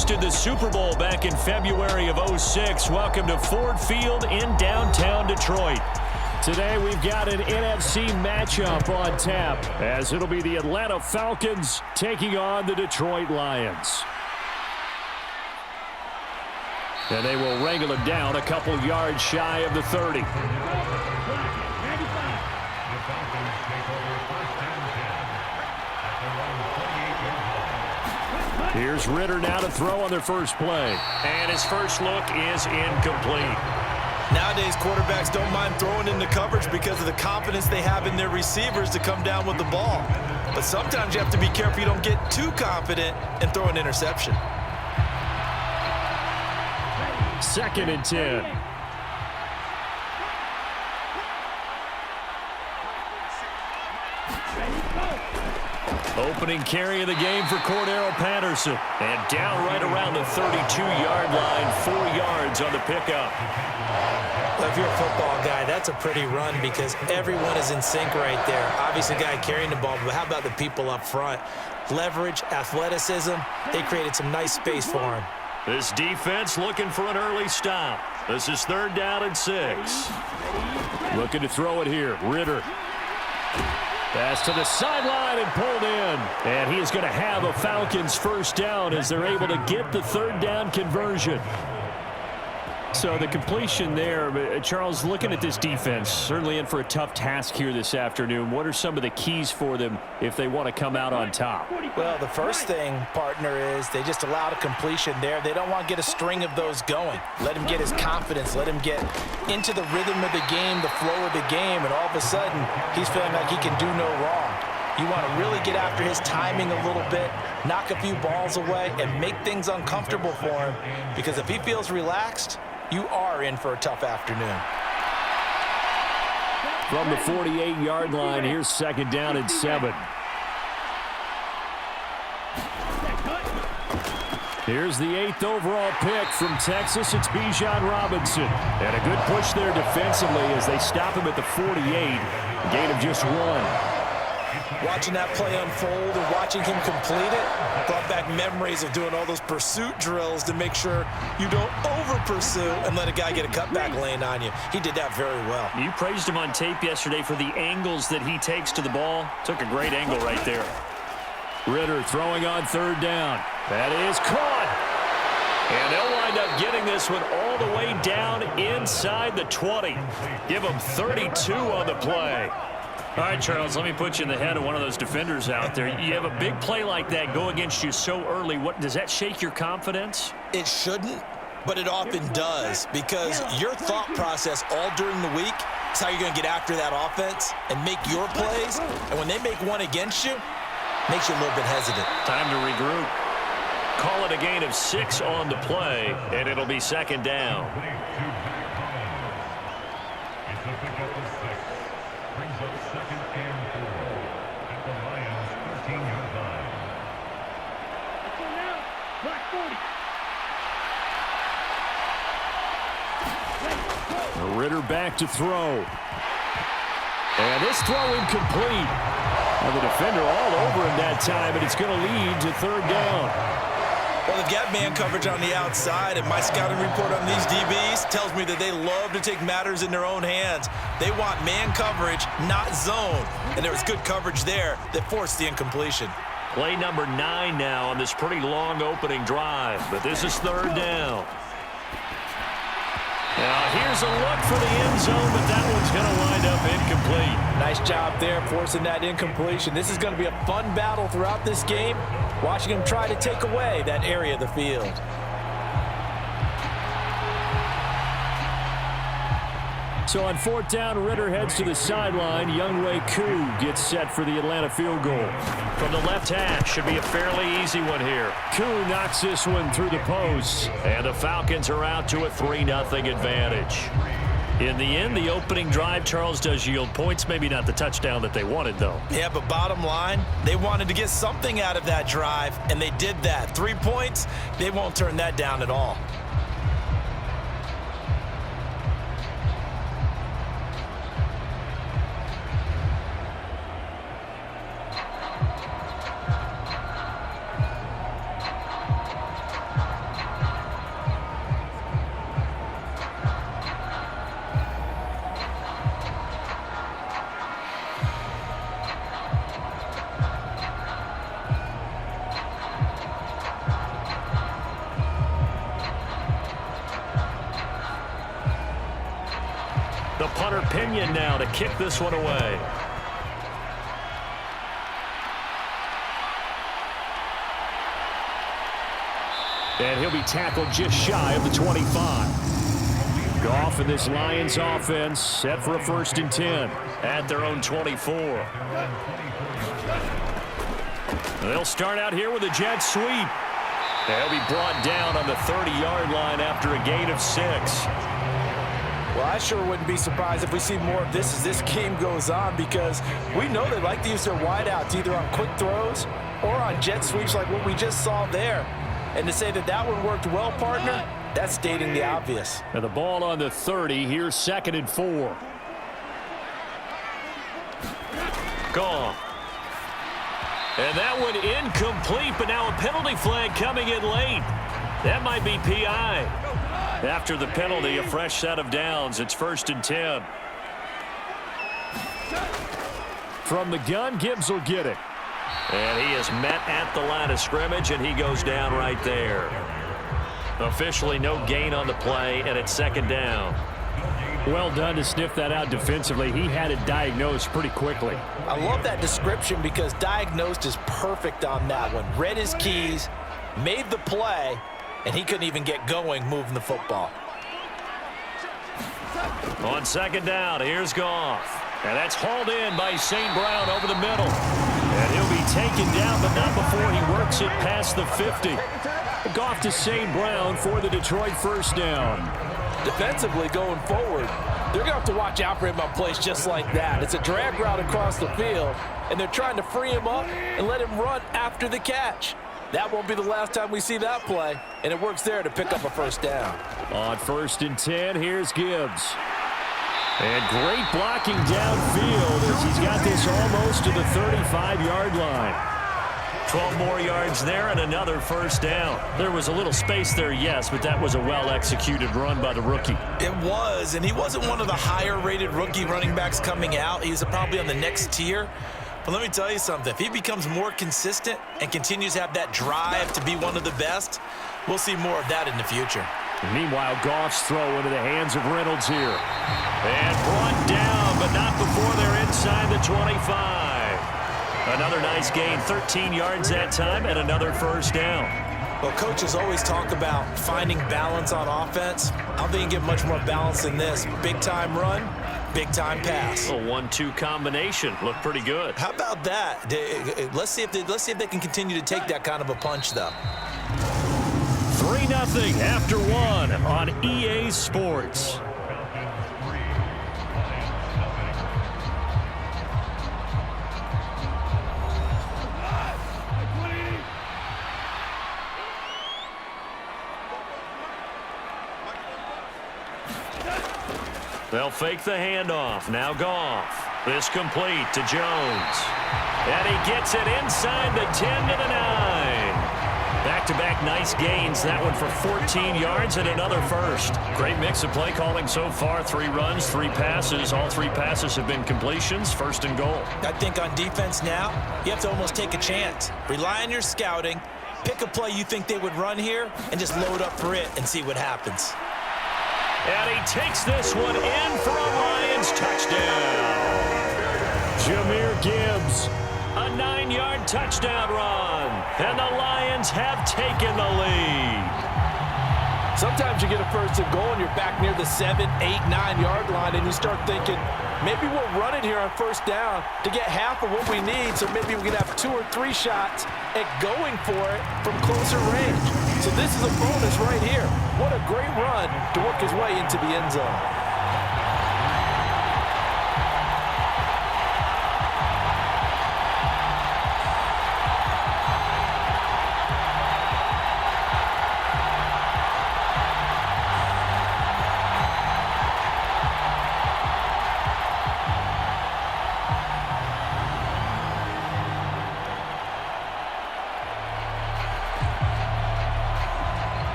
hosted the Super Bowl back in February of '06. Welcome to Ford Field in downtown Detroit. Today we've got an NFC matchup on tap, as it'll be the Atlanta Falcons taking on the Detroit Lions. And they will wrangle it down a couple yards shy of the 30. Here's Ritter now to throw on their first play. And his first look is incomplete. Nowadays, quarterbacks don't mind throwing into coverage because of the confidence they have in their receivers to come down with the ball. But sometimes you have to be careful you don't get too confident and throw an interception. 2nd and 10. Opening carry of the game for Cordero Patterson. And down right around the 32-yard line, 4 yards on the pickup. Well, if you're a football guy, that's a pretty run because everyone is in sync right there. Obviously, the guy carrying the ball, but how about the people up front? Leverage, athleticism, they created some nice space for him. This defense looking for an early stop. This is 3rd down and 6. Looking to throw it here. Ritter. Pass to the sideline and pulled in. And he is going to have a Falcons first down as they're able to get the 3rd down conversion. So the completion there, Charles, looking at this defense, certainly in for a tough task here this afternoon. What are some of the keys for them if they want to come out on top? Well, the first thing, partner, is they just allowed a completion there. They don't want to get a string of those going. Let him get his confidence. Let him get into the rhythm of the game, the flow of the game, and all of a sudden he's feeling like he can do no wrong. You want to really get after his timing a little bit, knock a few balls away, and make things uncomfortable for him, because if he feels relaxed, you are in for a tough afternoon. From the 48-yard line, here's 2nd down and 7. Here's the 8th overall pick from Texas. It's Bijan Robinson. And a good push there defensively as they stop him at the 48. Gain of just 1. Watching that play unfold and watching him complete it brought back memories of doing all those pursuit drills to make sure you don't over-pursue and let a guy get a cutback lane on you. He did that very well. You praised him on tape yesterday for the angles that he takes to the ball. Took a great angle right there. Ritter throwing on 3rd down. That is caught. And they'll wind up getting this one all the way down inside the 20. Give them 32 on the play. All right, Charles, let me put you in the head of one of those defenders out there. You have a big play like that go against you so early. What does that shake your confidence? It shouldn't, but it often does, because your thought process all during the week is how you're going to get after that offense and make your plays. And when they make one against you, it makes you a little bit hesitant. Time to regroup. Call it a gain of 6 on the play, and it'll be 2nd down. Ritter back to throw. And this throw incomplete. Now the defender all over him that time, and it's going to lead to 3rd down. Well, they've got man coverage on the outside, and my scouting report on these DBs tells me that they love to take matters in their own hands. They want man coverage, not zone. And there was good coverage there that forced the incompletion. Play number 9 now on this pretty long opening drive, but this is 3rd down. Now here's a look for the end zone, but that one's going to wind up incomplete. Nice job there forcing that incompletion. This is going to be a fun battle throughout this game, watching him try to take away that area of the field. So on 4th down, Ritter heads to the sideline. Younghoe Koo gets set for the Atlanta field goal. From the left hash, should be a fairly easy one here. Koo knocks this one through the post, and the Falcons are out to a 3-0 advantage. In the end, the opening drive, Charles, does yield points. Maybe not the touchdown that they wanted, though. Yeah, but bottom line, they wanted to get something out of that drive, and they did that. 3 points, they won't turn that down at all. punter Pinion now to kick this one away. And he'll be tackled just shy of the 25. Goff and this Lions offense set for a 1st and 10 at their own 24. They'll start out here with a jet sweep. They'll be brought down on the 30-yard line after a gain of 6. Well, I sure wouldn't be surprised if we see more of this as this game goes on, because we know they like to use their wideouts either on quick throws or on jet sweeps like what we just saw there. And to say that that one worked well, partner, that's stating the obvious. And the ball on the 30. Here's 2nd and 4. Gone. And that one incomplete, but now a penalty flag coming in late. That might be PI. After the penalty, a fresh set of downs. It's 1st and 10. From the gun, Gibbs will get it. And he is met at the line of scrimmage, and he goes down right there. Officially no gain on the play, and it's 2nd down. Well done to sniff that out defensively. He had it diagnosed pretty quickly. I love that description because diagnosed is perfect on that one. Read his keys, made the play, and he couldn't even get going moving the football. On 2nd down, here's Goff. And that's hauled in by St. Brown over the middle. And he'll be taken down, but not before he works it past the 50. Goff to St. Brown for the Detroit 1st down. Defensively going forward, they're going to have to watch out for him on plays just like that. It's a drag route across the field, and they're trying to free him up and let him run after the catch. That won't be the last time we see that play, and it works there to pick up a 1st down. On 1st and 10, here's Gibbs. And great blocking downfield as he's got this almost to the 35-yard line. 12 more yards there and another 1st down. There was a little space there, yes, but that was a well-executed run by the rookie. It was, and he wasn't one of the higher-rated rookie running backs coming out. He's probably on the next tier. But let me tell you something. If he becomes more consistent and continues to have that drive to be one of the best, we'll see more of that in the future. Meanwhile, Goff's throw into the hands of Reynolds here. And brought down, but not before they're inside the 25. Another nice gain, 13 yards that time, and another 1st down. Well, coaches always talk about finding balance on offense. I don't think you get much more balance than this. Big-time run, big-time pass. A 1-2 combination. Looked pretty good. How about that? Let's see if they can continue to take that kind of a punch, though. 3-0 after 1 on EA Sports. They'll fake the handoff. Now Goff. This complete to Jones. And he gets it inside the 10 to the 9. Back-to-back nice gains. That one for 14 yards and another 1st. Great mix of play calling so far. 3 runs, 3 passes. All 3 passes have been completions. 1st and goal. I think on defense now, you have to almost take a chance. Rely on your scouting. Pick a play you think they would run here and just load up for it and see what happens. And he takes this one in for a Lions touchdown. Jahmyr Gibbs, a 9-yard touchdown run. And the Lions have taken the lead. Sometimes you get a 1st and goal and you're back near the 7, 8, 9-yard line, and you start thinking, maybe we'll run it here on 1st down to get half of what we need, so maybe we can have 2 or 3 shots at going for it from closer range. So this is a bonus right here. What a great run to work his way into the end zone.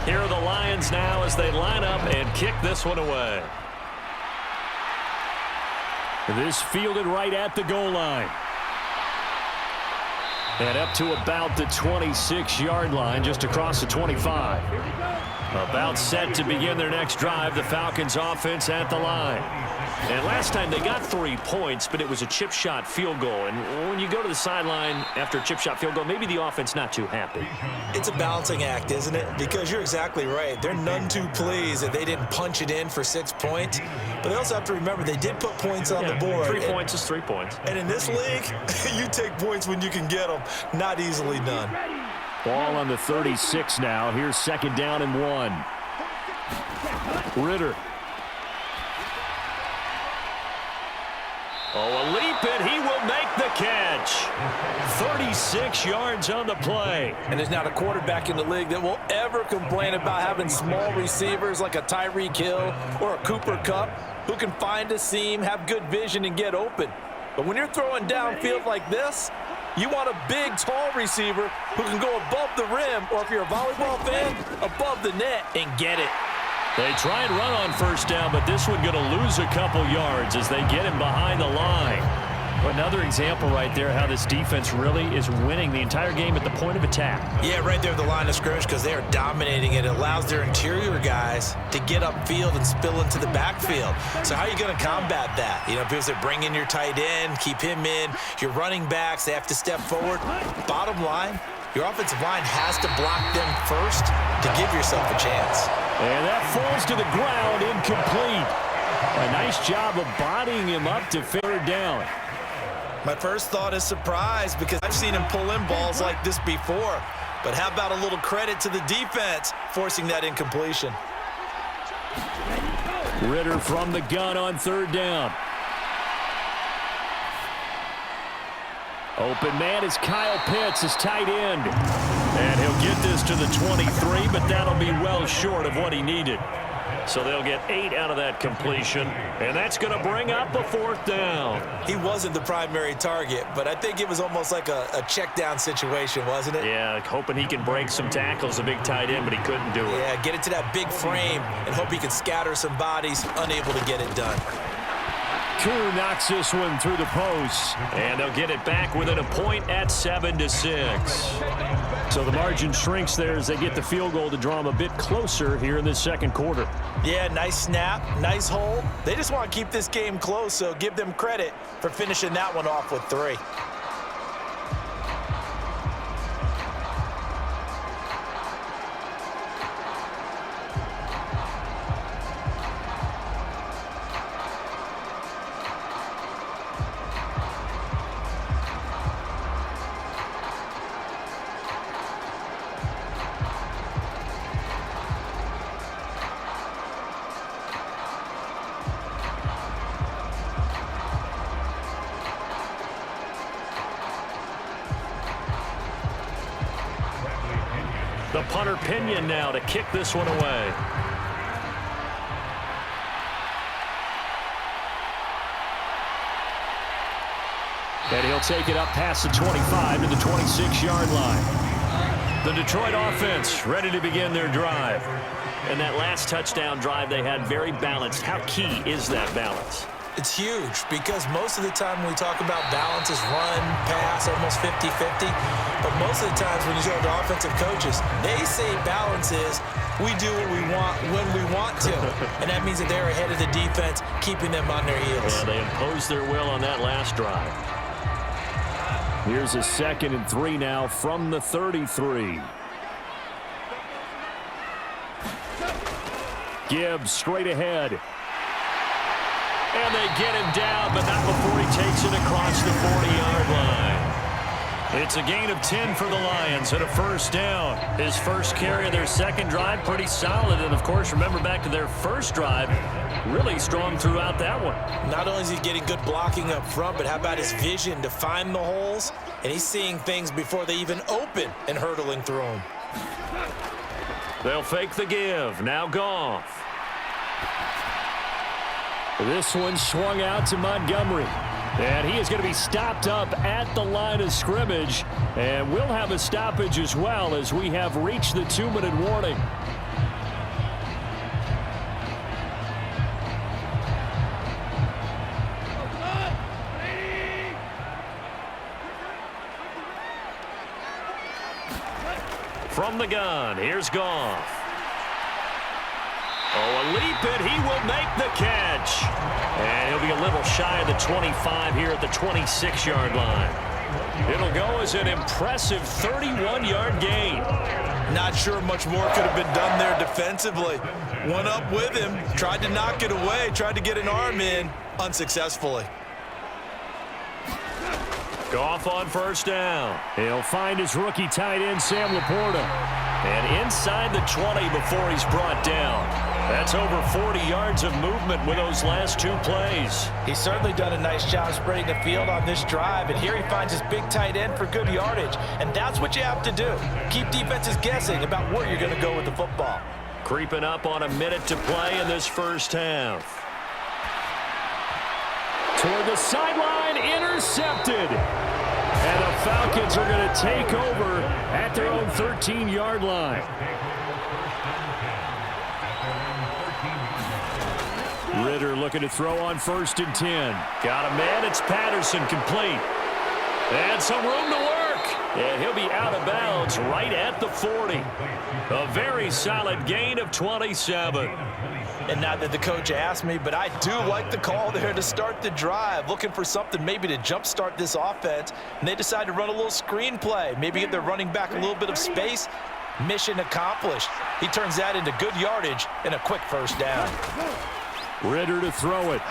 Here are the Lions now as they line up and kick this one away. This fielded right at the goal line. And up to about the 26-yard line, just across the 25. About set to begin their next drive, the Falcons offense at the line. And last time they got 3 points, but it was a chip shot field goal. And when you go to the sideline after a chip shot field goal, maybe the offense not too happy. It's a balancing act, isn't it? Because you're exactly right. They're none too pleased that they didn't punch it in for 6 points. But they also have to remember they did put points on the board. 3 points is 3 points. And in this league, you take points when you can get them. Not easily done. Ball on the 36 now. Here's 2nd down and 1. Ritter. Oh, a leap, and he will make the catch. 36 yards on the play. And there's not a quarterback in the league that will ever complain about having small receivers like a Tyreek Hill or a Cooper Kupp who can find a seam, have good vision, and get open. But when you're throwing downfield like this, you want a big, tall receiver who can go above the rim, or if you're a volleyball fan, above the net and get it. They try and run on 1st down, but this one going to lose a couple yards as they get him behind the line. Another example right there how this defense really is winning the entire game at the point of attack. Yeah, right there at the line of scrimmage because they are dominating it. It allows their interior guys to get upfield and spill into the backfield. So how are you going to combat that? You know, because they bring in your tight end, keep him in. Your running backs, they have to step forward. Bottom line, your offensive line has to block them first to give yourself a chance. And that falls to the ground, incomplete. A nice job of bodying him up to 3rd down. My first thought is surprise because I've seen him pull in balls like this before. But how about a little credit to the defense forcing that incompletion? Ritter from the gun on 3rd down. Open man is Kyle Pitts, his tight end. And he'll get this to the 23, but that'll be well short of what he needed. So they'll get 8 out of that completion, and that's going to bring up a 4th down. He wasn't the primary target, but I think it was almost like a check down situation, wasn't it? Yeah, hoping he can break some tackles, a big tight end, but he couldn't do it. Yeah, get it to that big frame and hope he can scatter some bodies, unable to get it done. Koo knocks this one through the post, and they'll get it back within a point at 7-6. So the margin shrinks there as they get the field goal to draw them a bit closer here in this 2nd quarter. Yeah, nice snap, nice hole. They just want to keep this game close, so give them credit for finishing that one off with 3. The punter Pinion now to kick this one away. And he'll take it up past the 25 to the 26-yard line. The Detroit offense ready to begin their drive. And that last touchdown drive they had very balanced. How key is that balance? It's huge because most of the time when we talk about balance is run, pass, almost 50-50. But most of the times when you talk to offensive coaches, they say balance is we do what we want when we want to. And that means that they're ahead of the defense, keeping them on their heels. Yeah, they imposed their will on that last drive. Here's a 2nd and 3 now from the 33. Gibbs straight ahead. And they get him down, but not before he takes it across the 40-yard line. It's a gain of 10 for the Lions and a 1st down. His first carry of their 2nd drive, pretty solid. And, of course, remember back to their 1st drive, really strong throughout that one. Not only is he getting good blocking up front, but how about his vision to find the holes? And he's seeing things before they even open and hurdling through them. They'll fake the give. Now Goff. This one swung out to Montgomery. And he is going to be stopped up at the line of scrimmage. And we'll have a stoppage as well as we have reached the 2-minute warning. From the gun, here's Goff. Oh, a leap, and he will make the catch. And he'll be a little shy of the 25 here at the 26-yard line. It'll go as an impressive 31-yard gain. Not sure much more could have been done there defensively. Went up with him, tried to knock it away, tried to get an arm in, unsuccessfully. Goff on first down. He'll find his rookie tight end, Sam Laporta. And inside the 20 before he's brought down. That's over 40 yards of movement with those last two plays. He's certainly done a nice job spreading the field on this drive, and here he finds his big tight end for good yardage. And that's what you have to do. Keep defenses guessing about where you're going to go with the football. Creeping up on a minute to play in this first half. Toward the sideline, intercepted. And the Falcons are going to take over at their own 13-yard line. Ritter looking to throw on 1st and 10. Got a man, it's Patterson, complete. And some room to work. And he'll be out of bounds right at the 40. A very solid gain of 27. And not that the coach asked me, but I do like the call there to start the drive. Looking for something maybe to jumpstart this offense. And they decide to run a little screen play. Maybe give their running back a little bit of space. Mission accomplished. He turns that into good yardage and a quick first down. Ritter to throw it.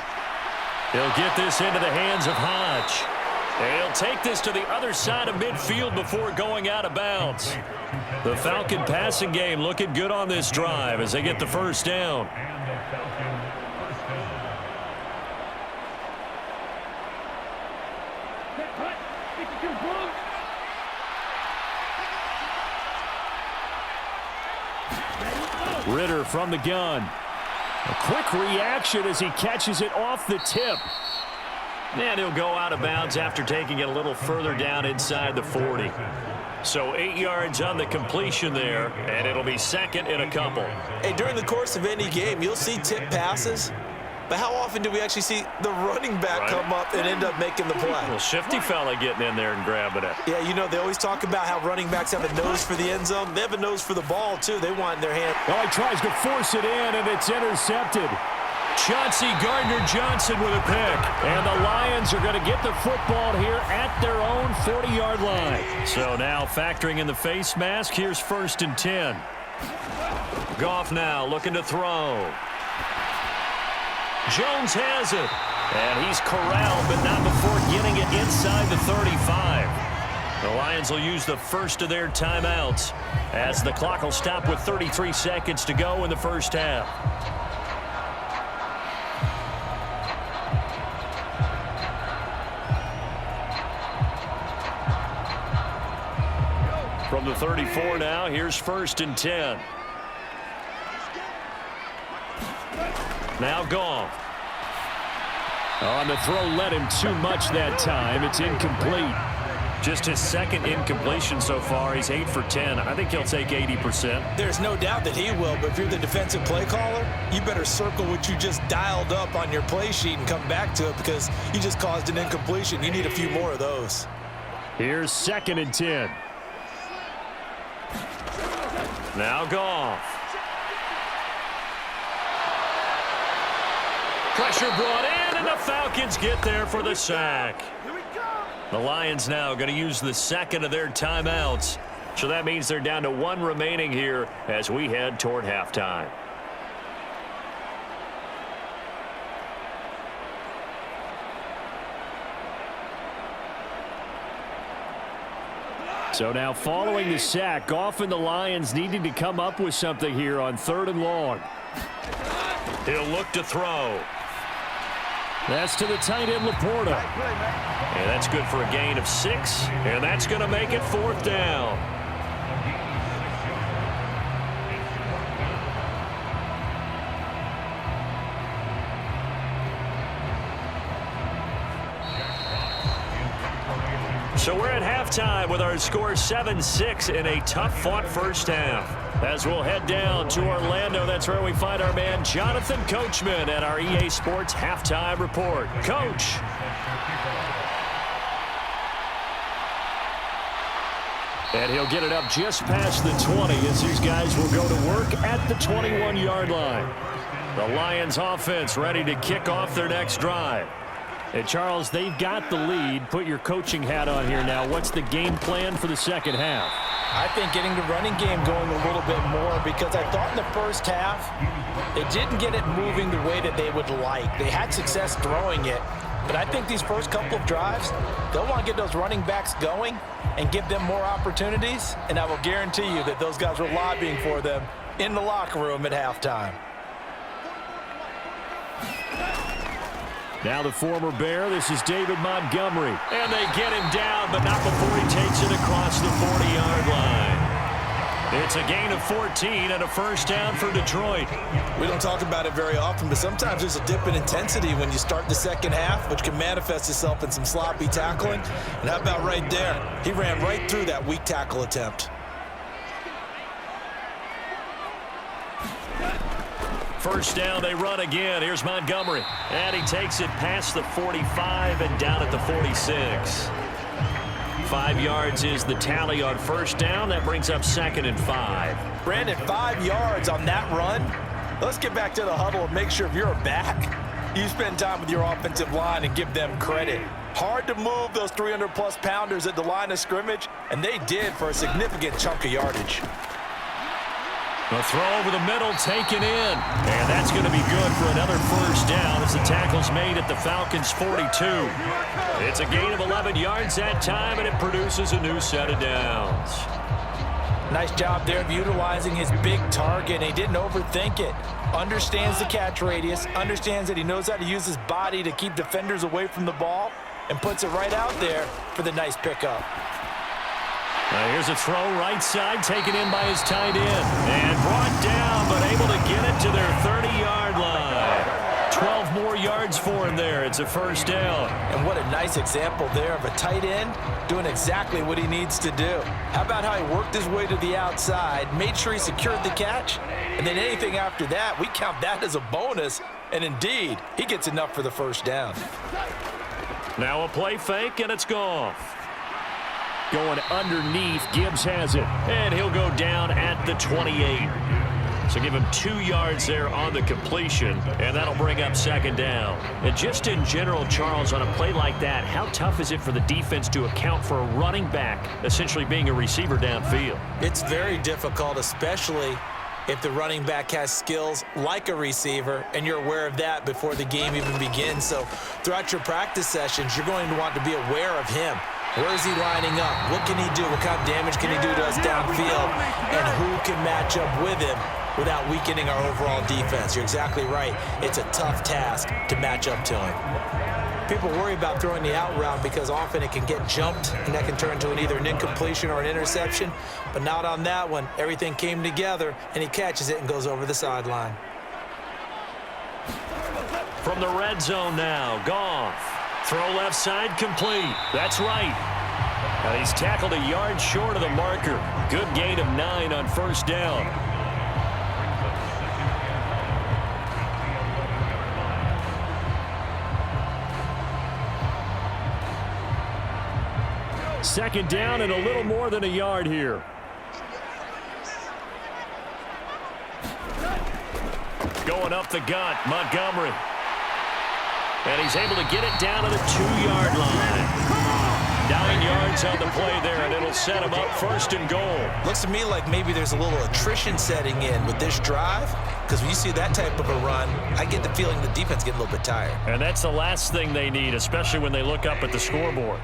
He'll get this into the hands of Hodge. And he'll take this to the other side of midfield before going out of bounds. The Falcon passing game looking good on this drive as they get the first down. Ritter from the gun. A quick reaction as he catches it off the tip. And he'll go out of bounds after taking it a little further down inside the 40. So 8 yards on the completion there, and it'll be second and a couple. Hey, during the course of any game, you'll see tip passes. But how often do we actually see the running back come up and end up making the play? Well, shifty fella getting in there and grabbing it. Yeah, you know, they always talk about how running backs have a nose for the end zone. They have a nose for the ball, too. They want in their hand. Oh, he tries to force it in, and it's intercepted. Chauncey Gardner-Johnson with a pick. And the Lions are going to get the football here at their own 40-yard line. So now factoring in the face mask, here's 1st and 10. Goff now looking to throw. Jones has it. And he's corralled, but not before getting it inside the 35. The Lions will use the first of their timeouts as the clock will stop with 33 seconds to go in the first half. From the 34 now, here's 1st and 10. Now Goff. On the throw, led him too much that time. It's incomplete. Just his second incompletion so far. He's 8 for 10. I think he'll take 80%. There's no doubt that he will, but if you're the defensive play caller, you better circle what you just dialed up on your play sheet and come back to it because you just caused an incompletion. You need a few more of those. Here's 2nd and 10. Now Goff. Pressure brought in, and the Falcons get there for the sack. The Lions now going to use the second of their timeouts. So that means they're down to 1 remaining here as we head toward halftime. So now following the sack, Goff and the Lions needing to come up with something here on 3rd and long. He'll look to throw. That's to the tight end, Laporta. And that's good for a gain of 6. And that's going to make it 4th down. So we're at halftime with our score 7-6 in a tough-fought first half. As we'll head down to Orlando, that's where we find our man Jonathan Coachman at our EA Sports Halftime Report. Coach. And he'll get it up just past the 20 as these guys will go to work at the 21-yard line. The Lions offense ready to kick off their next drive. And Charles, they've got the lead. Put your coaching hat on here now. What's the game plan for the second half? I think getting the running game going a little bit more, because I thought in the first half they didn't get it moving the way that they would like. They had success throwing it, but I think these first couple of drives, they'll want to get those running backs going and give them more opportunities, and I will guarantee you that those guys were lobbying for them in the locker room at halftime. Now the former Bear, this is David Montgomery. And they get him down, but not before he takes it across the 40-yard line. It's a gain of 14 and a first down for Detroit. We don't talk about it very often, but sometimes there's a dip in intensity when you start the second half, which can manifest itself in some sloppy tackling. And how about right there? He ran right through that weak tackle attempt. First down, they run again. Here's Montgomery. And he takes it past the 45 and down at the 46. 5 yards is the tally on first down. That brings up 2nd and 5. Brandon, 5 yards on that run. Let's get back to the huddle and make sure if you're back, you spend time with your offensive line and give them credit. Hard to move those 300-plus pounders at the line of scrimmage, and they did for a significant chunk of yardage. A throw over the middle, taken in. And that's going to be good for another first down as the tackle's made at the Falcons' 42. It's a gain of 11 yards that time, and it produces a new set of downs. Nice job there of utilizing his big target. He didn't overthink it. Understands the catch radius, understands that he knows how to use his body to keep defenders away from the ball, and puts it right out there for the nice pickup. Here's a throw right side, taken in by his tight end. And brought down, but able to get it to their 30-yard line. 12 more yards for him there. It's a first down. And what a nice example there of a tight end doing exactly what he needs to do. How about how he worked his way to the outside, made sure he secured the catch, and then anything after that, we count that as a bonus. And indeed, he gets enough for the first down. Now a play fake, and it's Goff. Going underneath, Gibbs has it, and he'll go down at the 28. So give him 2 yards there on the completion, and that'll bring up 2nd down. And just in general, Charles, on a play like that, how tough is it for the defense to account for a running back essentially being a receiver downfield? It's very difficult, especially if the running back has skills like a receiver, and you're aware of that before the game even begins. So throughout your practice sessions, you're going to want to be aware of him. Where is he lining up? What can he do? What kind of damage can he do to us downfield? And who can match up with him without weakening our overall defense? You're exactly right. It's a tough task to match up to him. People worry about throwing the out route because often it can get jumped, and that can turn into either an incompletion or an interception. But not on that one. Everything came together, and he catches it and goes over the sideline. From the red zone now, Goff. Throw left side, complete. That's right. Now he's tackled a yard short of the marker. Good gain of 9 on first down. Second down and a little more than a yard here. Going up the gut, Montgomery. And he's able to get it down to the 2-yard line. 9 yards on the play there, and it'll set him up 1st and goal. Looks to me like maybe there's a little attrition setting in with this drive, because when you see that type of a run, I get the feeling the defense getting a little bit tired. And that's the last thing they need, especially when they look up at the scoreboard.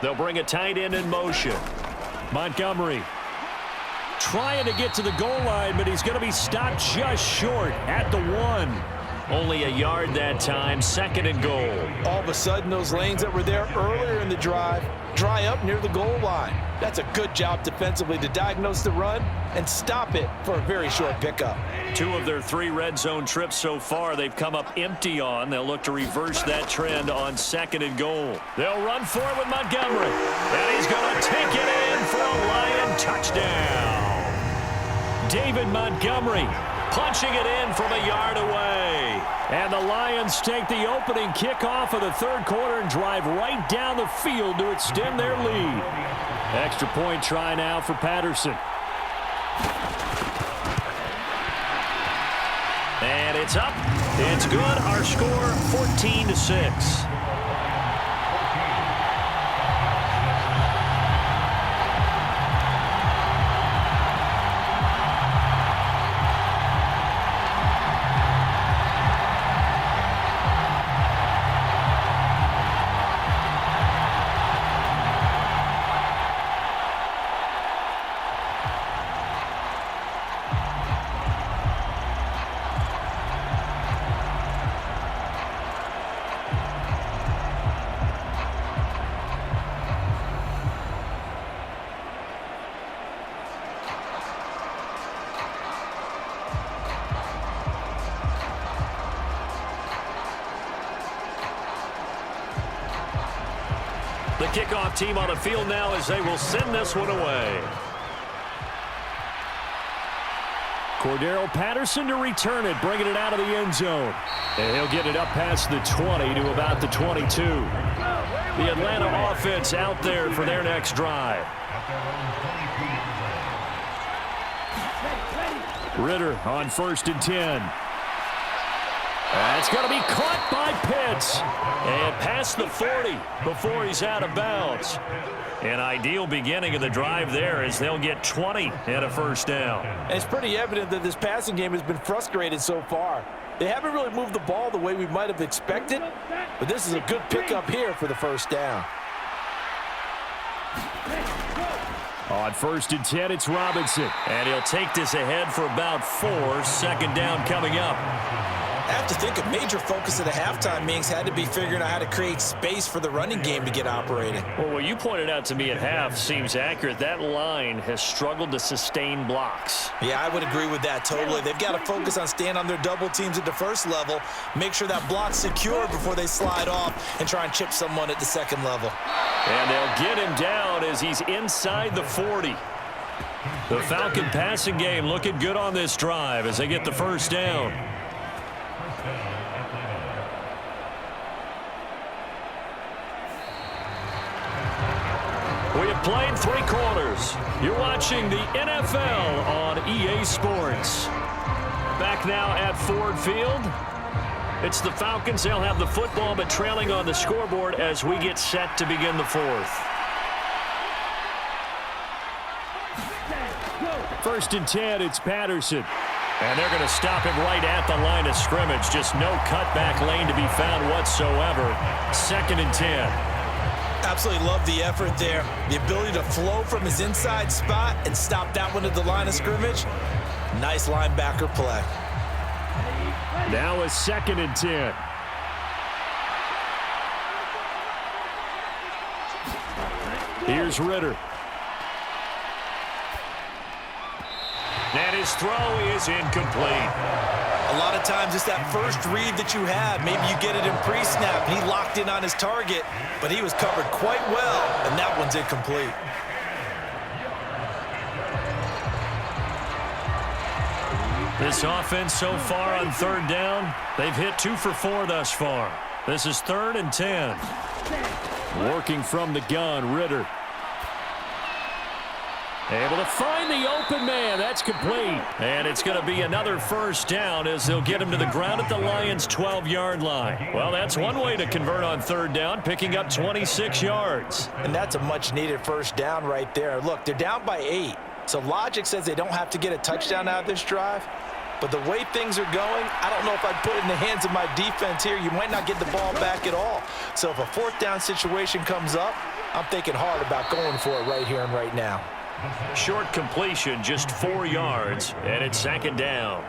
They'll bring a tight end in motion. Montgomery trying to get to the goal line, but he's going to be stopped just short at the 1. Only a yard that time, 2nd and goal. All of a sudden, those lanes that were there earlier in the drive dry up near the goal line. That's a good job defensively to diagnose the run and stop it for a very short pickup. 2 of their 3 red zone trips so far, they've come up empty on. They'll look to reverse that trend on 2nd and goal. They'll run for it with Montgomery. And he's going to take it in for a Lion touchdown. David Montgomery punching it in from a yard away. And the Lions take the opening kickoff of the third quarter and drive right down the field to extend their lead. Extra point try now for Patterson. And it's up. It's good. Our score, 14-6. The kickoff team on the field now as they will send this one away. Cordero Patterson to return it, bringing it out of the end zone. And he'll get it up past the 20 to about the 22. The Atlanta offense out there for their next drive. Ritter on 1st and 10. That's going to be caught by Pitts. And past the 40 before he's out of bounds. An ideal beginning of the drive there as they'll get 20 and a first down. And it's pretty evident that this passing game has been frustrated so far. They haven't really moved the ball the way we might have expected, but this is a good pickup here for the first down. On 1st and 10, it's Robinson. And he'll take this ahead for about 4. 2nd down coming up. I have to think a major focus of the halftime meetings had to be figuring out how to create space for the running game to get operating. Well, what you pointed out to me at half seems accurate. That line has struggled to sustain blocks. Yeah, I would agree with that totally. They've got to focus on staying on their double teams at the first level, make sure that block's secure before they slide off and try and chip someone at the second level. And they'll get him down as he's inside the 40. The Falcon passing game looking good on this drive as they get the first down. We have played 3 quarters. You're watching the NFL on EA Sports. Back now at Ford Field. It's the Falcons. They'll have the football, but trailing on the scoreboard as we get set to begin the 4th. 1st and 10, it's Patterson. And they're going to stop him right at the line of scrimmage. Just no cutback lane to be found whatsoever. 2nd and 10. Absolutely love the effort there. The ability to flow from his inside spot and stop that one at the line of scrimmage. Nice linebacker play. Now a 2nd and 10. Here's Ritter. And his throw is incomplete. A lot of times it's that first read that you have. Maybe you get it in pre-snap, and he locked in on his target, but he was covered quite well, and that one's incomplete. This offense so far on 3rd down, they've hit 2 for 4 thus far. This is 3rd and 10. Working from the gun, Ritter. Able to find the open man. That's complete. And it's going to be another first down as they'll get him to the ground at the Lions' 12-yard line. Well, that's one way to convert on 3rd down, picking up 26 yards. And that's a much-needed first down right there. Look, they're down by 8. So logic says they don't have to get a touchdown out of this drive. But the way things are going, I don't know if I'd put it in the hands of my defense here. You might not get the ball back at all. So if a 4th down situation comes up, I'm thinking hard about going for it right here and right now. Short completion, just 4 yards, and it's 2nd down.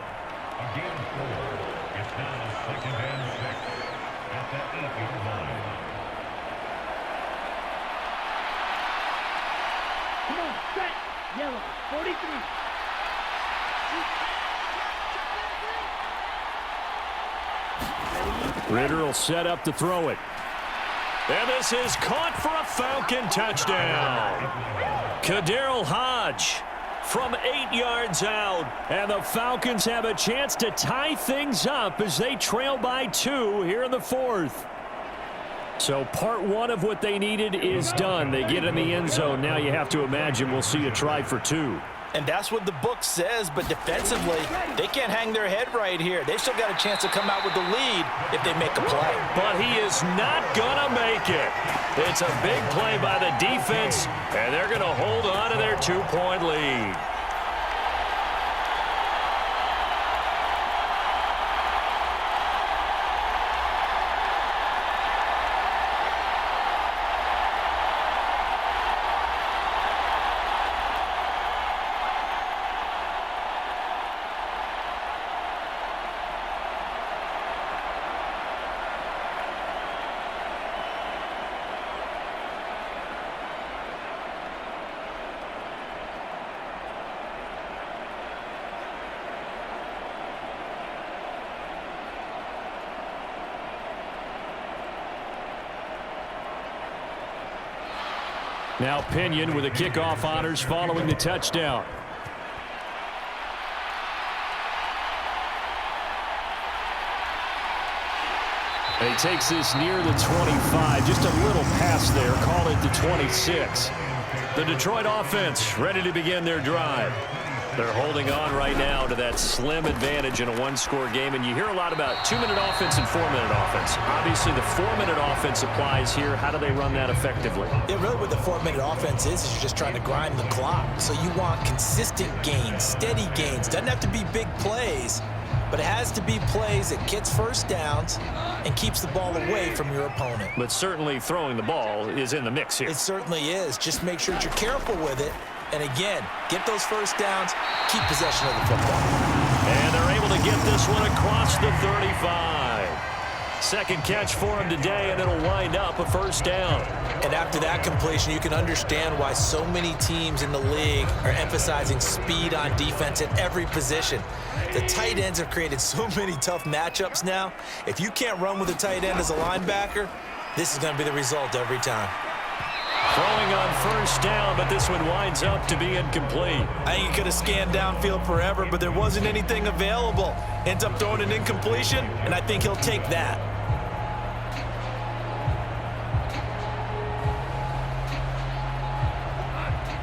Come on, set, yellow, 43. Ritter will set up to throw it. And this is caught for a Falcon touchdown. Cordero Hodge from 8 yards out. And the Falcons have a chance to tie things up as they trail by 2 here in the 4th. So part 1 of what they needed is done. They get in the end zone. Now you have to imagine we'll see a try for 2. And that's what the book says, but defensively, they can't hang their head right here. They still got a chance to come out with the lead if they make a play. But he is not going to make it. It's a big play by the defense, and they're going to hold on to their 2-point lead. Now Pinion with the kickoff honors following the touchdown. And he takes this near the 25, just a little pass there, call it the 26. The Detroit offense ready to begin their drive. They're holding on right now to that slim advantage in a one-score game, and you hear a lot about 2-minute offense and 4-minute offense. Obviously, the 4-minute offense applies here. How do they run that effectively? Yeah, really what the 4-minute offense is you're just trying to grind the clock. So you want consistent gains, steady gains. Doesn't have to be big plays, but it has to be plays that gets first downs and keeps the ball away from your opponent. But certainly throwing the ball is in the mix here. It certainly is. Just make sure that you're careful with it. And again, get those first downs, keep possession of the football. And they're able to get this one across the 35. Second catch for him today, and it'll wind up a first down. And after that completion, you can understand why so many teams in the league are emphasizing speed on defense at every position. The tight ends have created so many tough matchups now. If you can't run with a tight end as a linebacker, this is going to be the result every time. Throwing on first down, but this one winds up to be incomplete. I think he could have scanned downfield forever, but there wasn't anything available. Ends up throwing an incompletion, and I think he'll take that.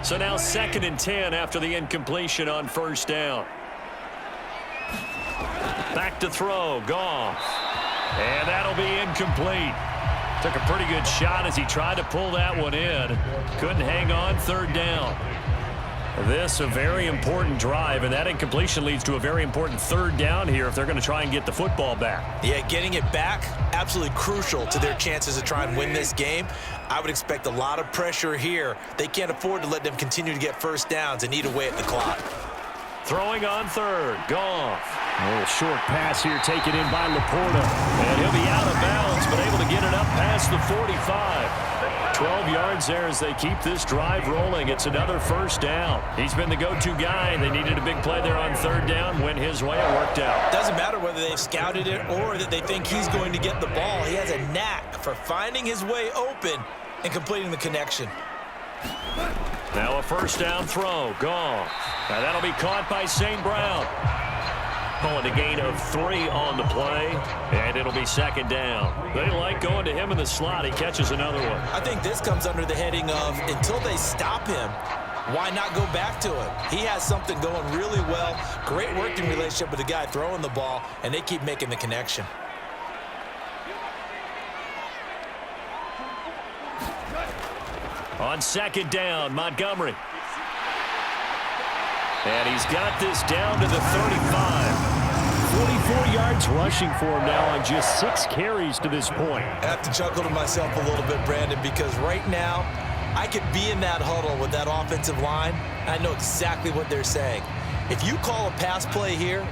So now 2nd and 10 after the incompletion on first down. Back to throw, Goff. And that'll be incomplete. Took a pretty good shot as he tried to pull that one in. Couldn't hang on, 3rd down. This a very important drive, and that incompletion leads to a very important 3rd down here if they're going to try and get the football back. Yeah, getting it back, absolutely crucial to their chances to try and win this game. I would expect a lot of pressure here. They can't afford to let them continue to get first downs and eat away at the clock. Throwing on 3rd, Goff. A little short pass here taken in by Laporta. And he'll be out of bounds, but able to get it up past the 45. 12 yards there as they keep this drive rolling. It's another first down. He's been the go-to guy. They needed a big play there on 3rd down. Went his way. It worked out. Doesn't matter whether they've scouted it or that they think he's going to get the ball. He has a knack for finding his way open and completing the connection. Now a first down throw. Goff. Now that'll be caught by St. Brown. Calling a gain of 3 on the play, and it'll be 2nd down. They like going to him in the slot. He catches another one. I think this comes under the heading of until they stop him, why not go back to him? He has something going really well. Great working relationship with the guy throwing the ball, and they keep making the connection. On 2nd down, Montgomery. And he's got this down to the 35. 44 yards rushing for him now on just 6 carries to this point. I have to chuckle to myself a little bit, Brandon, because right now I could be in that huddle with that offensive line. I know exactly what they're saying. If you call a pass play here,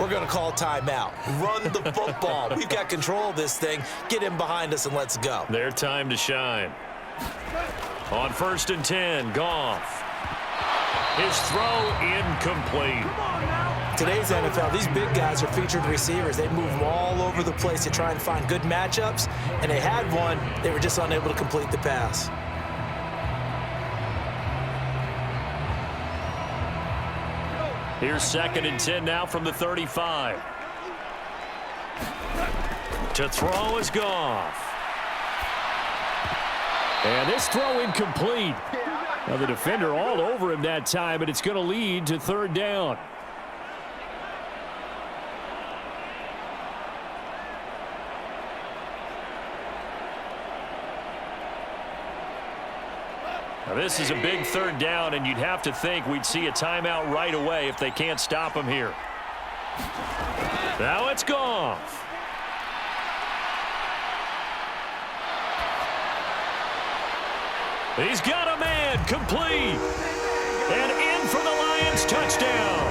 we're going to call timeout. Run the football. We've got control of this thing. Get him behind us and let's go. Their time to shine. On 1st and 10, Goff. His throw incomplete. Today's NFL, these big guys are featured receivers. They move them all over the place to try and find good matchups, and they had one. They were just unable to complete the pass. Here's 2nd and 10 now from the 35. To throw is Goff. And this throw incomplete. Now the defender all over him that time, but it's going to lead to 3rd down. Now this is a big 3rd down, and you'd have to think we'd see a timeout right away if they can't stop him here. Now it's Goff. He's got a man, complete. And in for the Lions touchdown.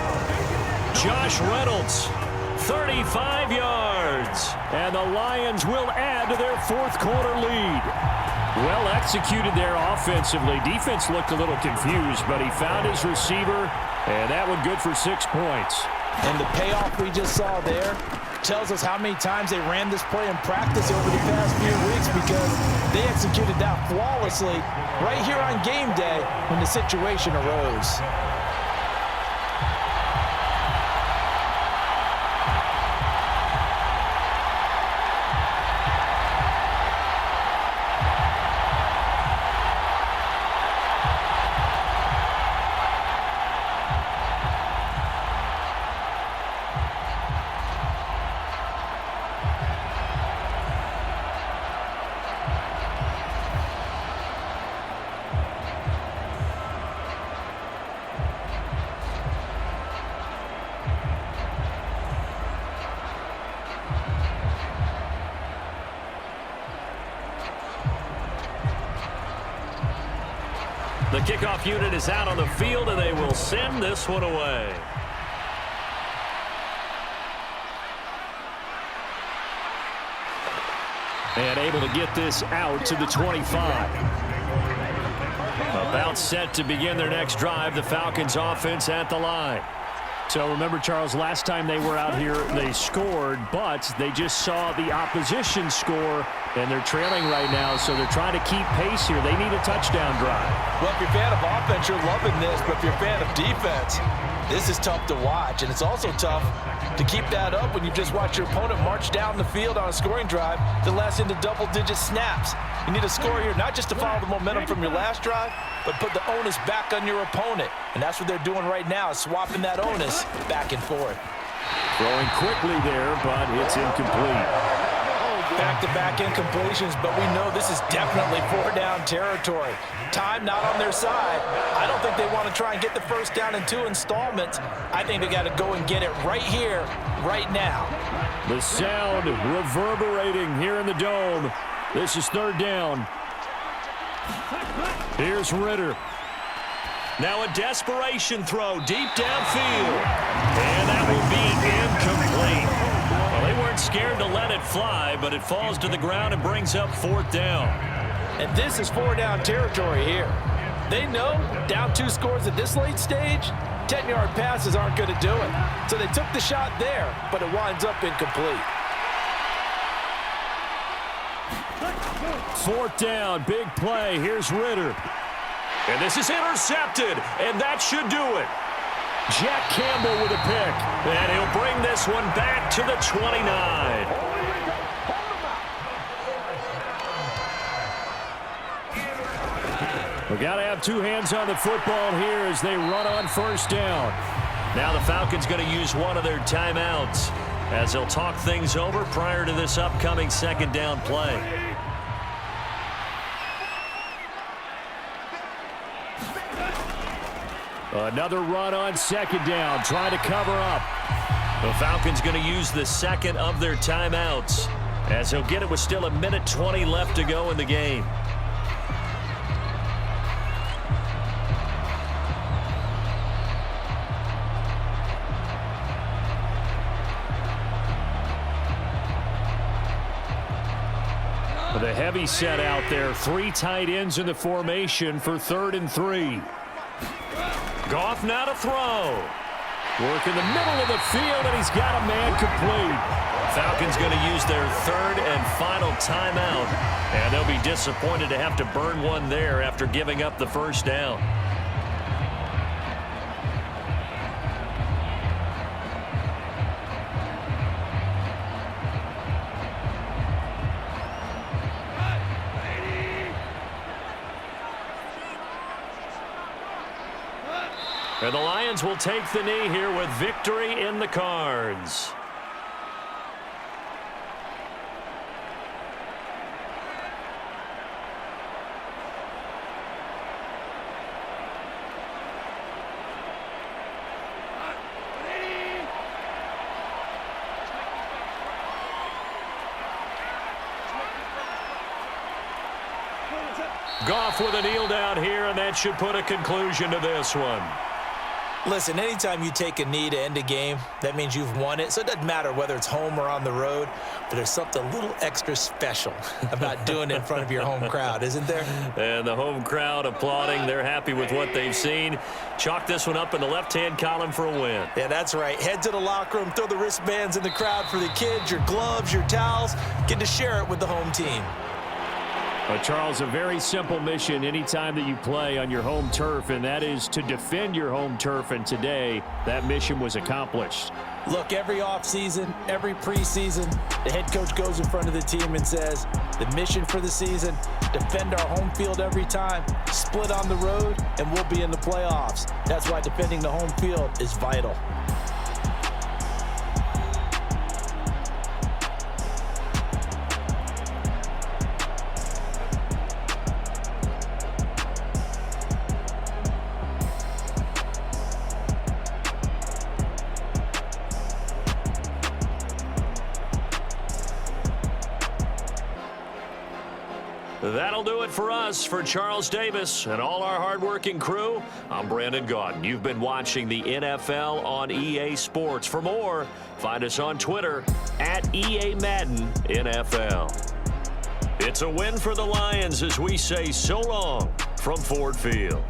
Josh Reynolds, 35 yards. And the Lions will add to their 4th quarter lead. Well executed there offensively. Defense looked a little confused, but he found his receiver, and that one good for 6 points. And the payoff we just saw there tells us how many times they ran this play in practice over the past few weeks, because they executed that flawlessly right here on game day when the situation arose. The kickoff unit is out on the field, and they will send this one away. And able to get this out to the 25. About set to begin their next drive, the Falcons offense at the line. So remember, Charles, last time they were out here, they scored, but they just saw the opposition score, and they're trailing right now, so they're trying to keep pace here. They need a touchdown drive. Well, if you're a fan of offense, you're loving this, but if you're a fan of defense, this is tough to watch, and it's also tough to keep that up when you just watch your opponent march down the field on a scoring drive that lasts into double-digit snaps. You need a score here, not just to follow the momentum from your last drive, but put the onus back on your opponent. And that's what they're doing right now, is swapping that onus back and forth. Throwing quickly there, but it's incomplete. Back-to-back incompletions, but we know this is definitely 4-down territory. Time not on their side. I don't think they want to try and get the first down in 2 installments. I think they got to go and get it right here, right now. The sound reverberating here in the dome. This is 3rd down. Here's Ritter. Now a desperation throw deep downfield. And that will be incomplete. Well, they weren't scared to let it fly, but it falls to the ground and brings up 4th down. And this is 4-down territory here. They know down 2 scores at this late stage, 10-yard passes aren't going to do it. So they took the shot there, but it winds up incomplete. 4th down, big play. Here's Ritter. And this is intercepted, and that should do it. Jack Campbell with a pick, and he'll bring this one back to the 29. We got to have 2 hands on the football here as they run on 1st down. Now the Falcons going to use one of their timeouts as they'll talk things over prior to this upcoming 2nd down play. Another run on 2nd down, trying to cover up. The Falcons going to use the 2nd of their timeouts as they'll get it with still 1:20 left to go in the game. The heavy set out there, 3 tight ends in the formation for 3rd and 3. Goff now to throw. Work in the middle of the field, and he's got a man complete. Falcons going to use their 3rd and final timeout, and they'll be disappointed to have to burn one there after giving up the 1st down. And the Lions will take the knee here with victory in the cards. Goff with a kneel down here, and that should put a conclusion to this one. Listen, anytime you take a knee to end a game, that means you've won it. So it doesn't matter whether it's home or on the road, but there's something a little extra special about doing it in front of your home crowd, isn't there? And the home crowd applauding. They're happy with what they've seen. Chalk this one up in the left-hand column for a win. Yeah, that's right. Head to the locker room, throw the wristbands in the crowd for the kids, your gloves, your towels. Get to share it with the home team. Charles, a very simple mission anytime that you play on your home turf, and that is to defend your home turf, and today that mission was accomplished. Look, every offseason, every preseason, the head coach goes in front of the team and says, the mission for the season, defend our home field every time, split on the road, and we'll be in the playoffs. That's why defending the home field is vital. That'll do it for us. For Charles Davis and all our hardworking crew, I'm Brandon Gaudin. You've been watching the NFL on EA Sports. For more, find us on Twitter at EA Madden NFL. It's a win for the Lions as we say so long from Ford Field.